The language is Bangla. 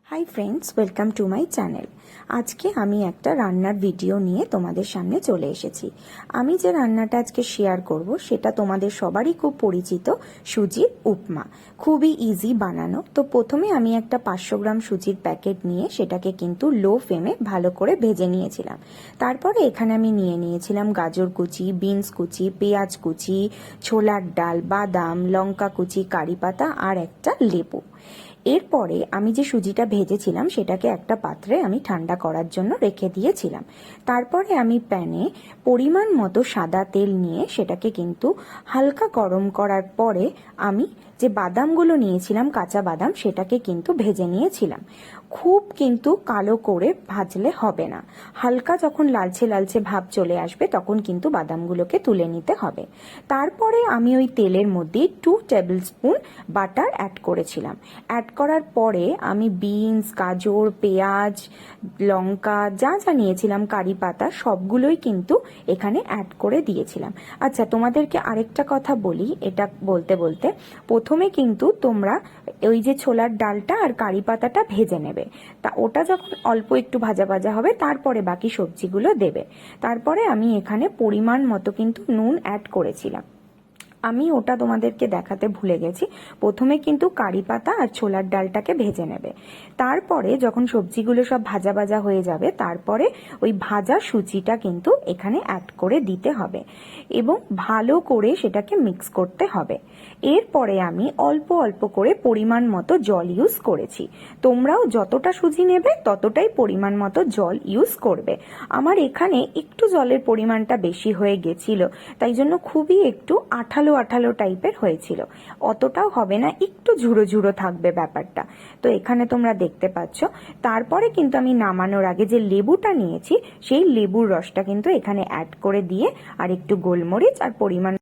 Hi friends, welcome to my channel. আজকে আমি একটা রান্নার ভিডিও নিয়ে তোমাদের সামনে চলে এসেছি। আমি যে রান্নাটা আজকে শেয়ার করব সেটা তোমাদের সবারই খুব পরিচিত, সুজির উপমা। খুবই ইজি বানানো। তো প্রথমে আমি একটা 500 গ্রাম সুজির প্যাকেট নিয়ে সেটাকে কিন্তু লো ফ্লেমে ভালো করে ভেজে নিয়েছিলাম। তারপরে এখানে আমি নিয়ে নিয়েছিলাম গাজর কুচি, বিনস কুচি, পেঁয়াজ কুচি, ছোলার ডাল, বাদাম, লঙ্কা কুচি, কারি পাতা আর একটা লেবু। এরপরে আমি যে সুজিটা ভেজেছিলাম সেটাকে একটা পাত্রে আমি ঠান্ডা করার জন্য রেখে দিয়েছিলাম। তারপরে আমি প্যানে পরিমাণ মতো সাদা তেল নিয়ে সেটাকে কিন্তু হালকা গরম করার পরে আমি যে বাদামগুলো নিয়েছিলাম, কাঁচা বাদাম, সেটাকে কিন্তু ভেজে নিয়েছিলাম। খুব কিন্তু কালো করে ভাজলে হবে না, হালকা যখন লালচে লালচে ভাব চলে আসবে তখন কিন্তু বাদামগুলোকে তুলে নিতে হবে। তারপরে আমি ওই তেলের মধ্যে 2 টেবিল স্পুন বাটার অ্যাড করেছিলাম। অ্যাড করার পরে আমি বিনস, গাজর, পেঁয়াজ, লঙ্কা যা যা নিয়েছিলাম, কারি পাতা, সবগুলোই কিন্তু এখানে অ্যাড করে দিয়েছিলাম। আচ্ছা, তোমাদেরকে আরেকটা কথা বলি, এটা বলতে বলতে প্রথমে কিন্তু তোমরা ওই যে ছোলার ডালটা আর কারি পাতাটা ভেজে নেবে। তা ওটা যখন অল্প একটু ভাজা ভাজা হবে তারপরে বাকি সবজিগুলো দেবে। তারপরে আমি এখানে পরিমাণ মতো কিন্তু নুন অ্যাড করেছিলাম। আমি ওটা তোমাদেরকে দেখাতে ভুলে গেছি। প্রথমে কিন্তু কারি পাতা আর ছোলার ডালটাকে ভেজে নেবে। তারপরে যখন সবজিগুলো সব ভাজা ভাজা হয়ে যাবে তারপরে ওই ভাজা সুজিটা কিন্তু এখানে অ্যাড করে দিতে হবে এবং ভালো করে সেটাকে মিক্স করতে হবে। এরপরে আমি অল্প অল্প করে পরিমাণ মতো জল ইউজ করেছি। তোমরাও যতটা সুজি নেবে ততটাই পরিমাণ মতো জল ইউজ করবে। আমার এখানে একটু জলের পরিমাণটা বেশি হয়ে গেছিল, তাই জন্য খুবই একটু আঠালো আঠালো টাইপের হয়েছিল। অতটাও হবে না, একটু ঝুড়ো ঝুড়ো থাকবে ব্যাপারটা। তো এখানে তোমরা দেখতে পাচ্ছ। তারপরে কিন্তু আমি নামানোর আগে যে লেবুটা নিয়েছি সেই লেবুর রসটা কিন্তু এখানে অ্যাড করে দিয়ে আর একটু গোলমরিচ আর পরিমাণ